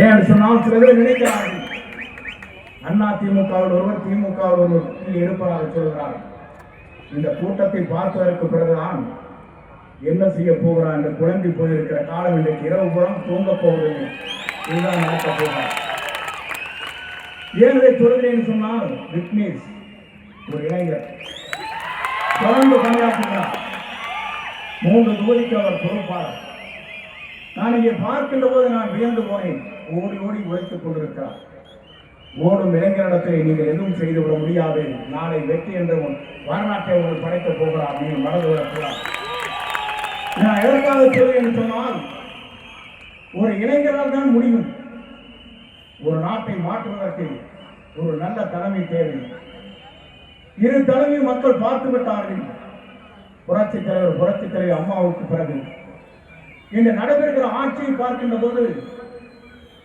ஏன் சொன்னால் சில பேர் நினைக்கிறார்கள் அண்ணா திமுகவில் ஒருவர் திமுகவில் ஒருவர் இருப்பதாக சொல்கிறார். இந்த கூட்டத்தை பார்த்ததற்கு பிறகுதான் என்ன செய்ய போகிறார் என்று குழம்பி போயிருக்கிற காலம் இன்றைக்கு இரவு புறம் தூங்கப் போவதில்லை. இதுதான் நடக்கப் போகிறார். ஏன் இதை சொல்கிறேன் சொன்னால் விக்னேஷ் ஒரு இளைஞர் தொடர்ந்து பணியாற்றுகிறார். 3 தொகுதிக்கு அவர் பொறுப்பாளர். நான் இங்கே பார்க்கின்ற போது நான் வியந்து போனேன். ஓடி ஓடி உழைத்துக் கொண்டிருக்கிறார். ஓடும் இளைஞரிடத்தில் நீங்கள் எதுவும் செய்துவிட முடியாது, நாளை வெற்றி என்ற வரலாற்றை அவர்கள் படைக்கப் போகிறார். நீங்கள் மறந்து விடக்கூடாது. நான் எதற்காக சொல்வேன் சொன்னால் ஒரு இளைஞரால் தான் முடியும். ஒரு நாட்டை மாற்றுவதற்கு ஒரு நல்ல தலைமை தேவை. இரு தலைமையும் மக்கள் பார்த்து விட்டார்கள். புரட்சித் தலைவர் அம்மாவுக்கு பிறகு இன்று நடைபெறுகிற ஆட்சியை பார்க்கின்ற போது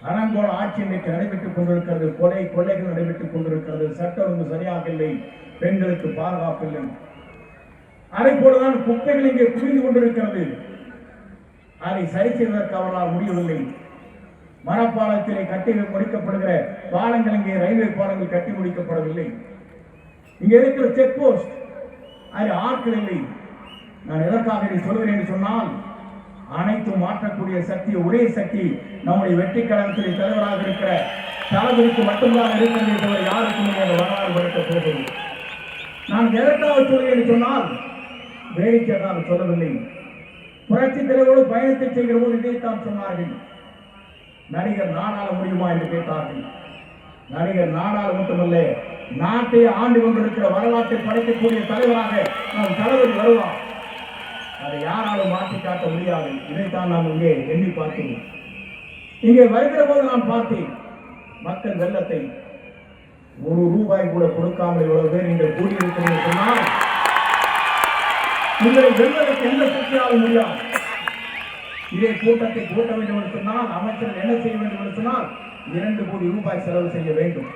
அறங்கோல ஆட்சி இன்றைக்கு நடைபெற்றுக் கொண்டிருக்கிறது. கொள்ளைகள் நடைபெற்றுக் கொண்டிருக்கிறது. சட்ட ஒழுங்கு சரியாக இல்லை. பெண்களுக்கு பாதுகாப்பு இல்லை. அதை போலதான் குப்பைகள் இங்கே குவிந்து கொண்டிருக்கிறது. அதை சரி செய்வதற்கு அவர்களால் முடியவில்லை. மரப்பாலத்திலே கட்டி முடிக்கப்படுகிற பாலங்கள் இங்கே ரயில்வே பாலங்கள் கட்டி முடிக்கப்படவில்லை. இங்கே இருக்கிற செக் போஸ்ட் அது ஆட்கள் இல்லை. நான் எதற்காக இதை சொல்கிறேன் என்று சொன்னால் அனைத்தும் மாற்றக்கூடிய சக்தி, ஒரே சக்தி நம்முடைய வெற்றி கழகத்திலே தலைவராக இருக்கிற தளபதிக்கு மட்டும்தான் இருக்கிறது தவிர யாருக்கும் அந்த வரலாறு படைக்கப் போகிறது. நான் எதற்காக சொல்கிறேன் என்று சொன்னால் வேடிக்கையாக சொல்லவில்லை. புரட்சி தலைவரோடு பயணத்தை செய்கிற போது இதைத்தான் சொன்னார்கள். நடிகர் நாடாள முடியுமா என்று கேட்டார்கள். நடிகர் நாடாள மட்டுமல்ல, நாட்டை ஆண்டு கொண்டிருக்கிற வரலாற்றை படைக்கக்கூடிய தலைவராக நாம் தளபதி வருவார். அதை யாராலும் மாற்றி காட்ட முடியாது. இதைத்தான் நாம் இங்கே எண்ணி பார்த்தோம். இங்கே வருகிற போது நான் பார்த்தேன் மக்கள் வெள்ளத்தை ₹1 கூட கொடுக்காமல் இவ்வளவு பேர் நீங்கள் கூடியிருக்கிறீர்கள் சொன்னால் உங்களை வெல்வதற்கு எந்த சக்தியாலும் முடியாது. இதே கூட்டத்தை கூட்ட வேண்டும் என்று சொன்னால் அமைச்சர்கள் என்ன செய்ய வேண்டும் என்று சொன்னால் ₹2 கோடி செலவு செய்ய வேண்டும்.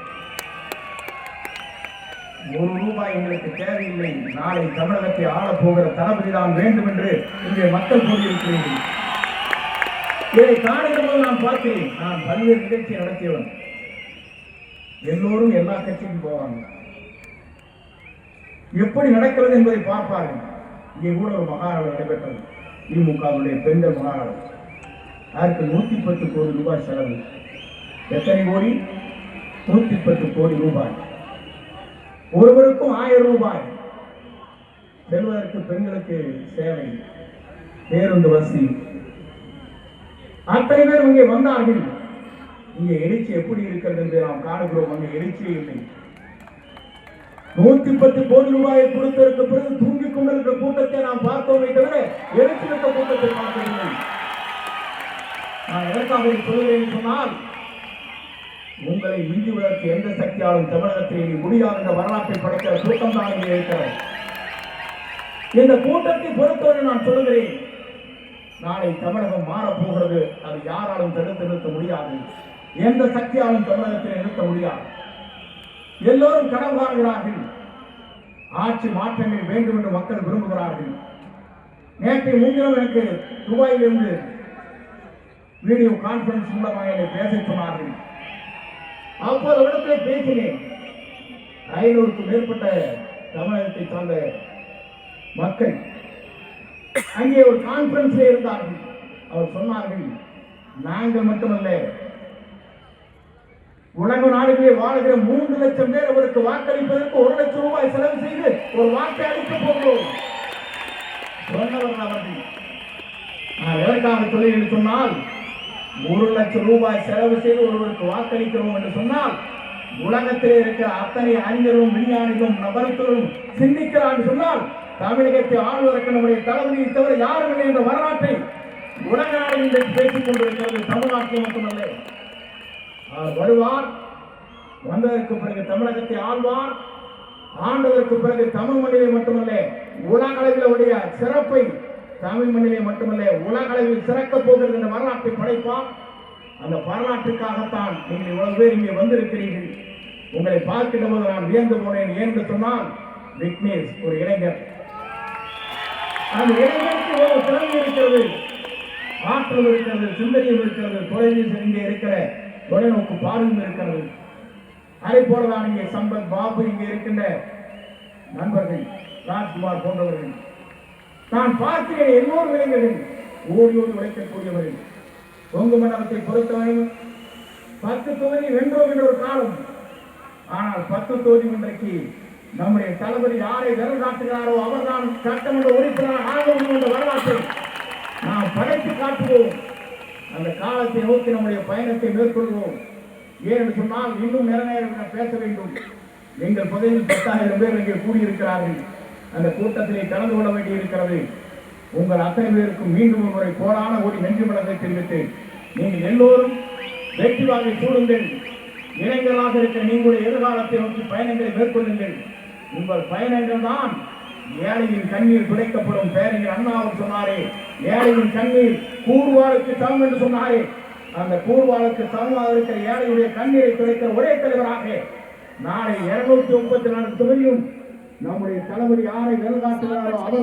₹1 எங்களுக்கு தேவையில்லை. நாளை தமிழகத்தை ஆளப்போகிற தளபதி தான் வேண்டும் என்று இங்கே மக்கள் கூறியிருக்கிறீர்கள். இதை காணுகிற போது நான் பார்க்கிறேன். நான் பல்வேறு நிகழ்ச்சியை நடத்தியவன். எல்லோரும் எல்லா கட்சிக்கும் போவாங்க. எப்படி நடக்கிறது என்பதை பார்ப்பார்கள். இங்கே கூட ஒரு மகாநாடு நடைபெற்றது. திமுகவுடைய பெண்கள் மகாநாடு. அதற்கு ₹110 கோடி செலவு. எத்தனை கோடி? ₹110 கோடி. ஒருவருக்கும் ₹1000 செல்வதற்கு பெண்களுக்கு சேவை, பேருந்து வசதி. அத்தனை பேர் இங்கே வந்தார்கள். இங்கே எழுச்சி எப்படி இருக்கிறது என்று நாம் காணுகிறோம். அங்கே எழுச்சியே இல்லை. ₹110 கோடி கொடுத்ததற்கு பிறகு தூங்கிக் கொண்டிருக்கிற கூட்டத்தை நாம் பார்த்தோமே தவிர எழுச்சி பெற்ற கூட்டத்தை பார்க்கவில்லை. நான் எதற்காக சொல்கிறேன் சொன்னால் உங்களை மிஞ்சுவதற்கு எந்த சக்தியாலும் தமிழகத்தில் முடியாது என்ற வரலாற்றை படைக்கிற கூட்டம் தான் இங்கே இருக்கிறது. இந்த கூட்டத்தை பொறுத்தவரை நான் சொல்கிறேன், நாளை தமிழகம் மாறப்போகிறது. அது யாராலும் தடுத்து நிறுத்த முடியாது. எந்த சக்தியாலும் தமிழகத்தில் நிறுத்த முடியாது. எல்லோரும் கனவு காண்கிறார்கள். ஆட்சி மாற்றங்கள் வேண்டும் என்று மக்கள் விரும்புகிறார்கள். நேற்று முன்தினம் எனக்கு துபாயிலிருந்து வீடியோ கான்பரன்ஸ் மூலமாக என்னை பேச சொன்னார்கள். அப்போது இடத்திலே பேசினேன். 500க்கும் மேற்பட்ட தமிழகத்தை சார்ந்த மக்கள் அங்கே ஒரு கான்பரன்ஸில் இருந்தார்கள். அவர் சொன்னார்கள், நாங்கள் மட்டுமல்ல, உலக நாடுகளே வாழ்கிற 3 லட்சம் பேர் அவருக்கு வாக்களிப்பதற்கு ₹1,00,000 செலவு செய்து ஒரு வாக்கை அளிக்க போகிறோம் சொன்னவர்கள் அவர்கள். நான் எதற்காக சொல்லி என்று சொன்னால் ₹1,00,000 செலவு செய்து ஒருவருக்கு வாக்களிக்கிறோம் என்று சொன்னால் உலகத்திலே இருக்கிற அத்தனை அறிஞர்களும் விஞ்ஞானிகளும் நபர்களும் சிந்திக்கிறார் சொன்னால் தமிழகத்தை ஆளுவதற்கு நம்முடைய தளபதியை தவிர யாரும் இல்லை என்ற வரலாற்றை உலக நாடு இன்றைக்கு பேசிக் கொண்டிருக்கிறது. தமிழ்நாட்டில் மட்டுமல்ல, அவர் வருவார். வந்ததற்கு பிறகு தமிழகத்தை ஆழ்வார். ஆண்டதற்கு பிறகு தமிழ் மண்ணிலே மட்டுமல்ல, உலக அளவில் உடைய சிறப்பை தமிழ் மண்ணிலே மட்டுமல்ல உலக அளவில் சிறக்கப் போகிறது என்ற வரலாற்றை படைப்பார். அந்த வரலாற்றுக்காகத்தான் நீங்கள் இவ்வளவு பேர் இங்கே வந்திருக்கிறீர்கள். உங்களை பார்க்கின்ற போது நான் வியந்து போனேன். ஏன்னு சொன்னால் விக்னேஷ் ஒரு இளைஞர். அந்த இளைஞருக்கு ஒரு திறமை இருக்கிறது. ஆற்றல் இருக்கிறது, சிந்தனையும் இருக்கிறது, தொலைவில் இங்கே இருக்கிற தொலைநோக்கு பார்வையும் இருக்கிறது. அதை போலதான் இங்கே சம்பத், பாபு, இங்கே இருக்கின்ற நண்பர்கள், ராஜ்குமார் போன்றவர்கள், நான் பார்க்கிற எல்லோரும் இளைஞர்கள் ஓடி ஓடி உழைக்கக்கூடியவர்கள். கொங்கு மண்டலத்தை பொறுத்தவரை 10 தொகுதி வென்றோம் என்ற ஒரு காலம். ஆனால் 10 தொகுதி இன்றைக்கு நம்முடைய தளபதி யாரை விரல் காட்டுகிறாரோ அவர்தான் சட்டமன்ற உறுப்பினர் ஆகும் என்ற வரலாற்றை நாம் படைத்து காட்டுவோம். அந்த காலத்தை நோக்கி நம்முடைய பயணத்தை மேற்கொள்வோம். ஏனென்று சொன்னால் இன்னும் நேரம் பேச வேண்டும். எங்கள் பகுதியில் 10,000 பேர் இங்கே கூடியிருக்கிறார்கள். அந்த கூட்டத்திலே கலந்து கொள்ள வேண்டியிருக்கிறது. உங்கள் அத்தனை பேருக்கும் மீண்டும் ஒரு முறை கோடான ஓடி நன்றி வழங்கை தெரிவித்து நீங்கள் எல்லோரும் வெற்றி வாங்கி சூடுங்கள். இளைஞர்களாக இருக்கிற நீங்களுடைய எதிர்காலத்தை நோக்கி பயணங்களை மேற்கொள்ளுங்கள். உங்கள் பயணங்கள் தான் ஏழையின் கண்ணீர் துடைக்கப்படும். பேரறிஞர் அண்ணா அவர் சொன்னாரே, ஏழையின் கண்ணீர் கூர்வாளுக்கு சமம் என்று சொன்னாரே. அந்த கூர்வாளுக்கு சமமாக இருக்கிற ஏழையுடைய கண்ணீரை துடைக்கிற ஒரே தலைவராக நாளை 234 தொகுதியும் நம்முடைய தளபதி யாரை வெல்காட்டுகிறாரோ அவர்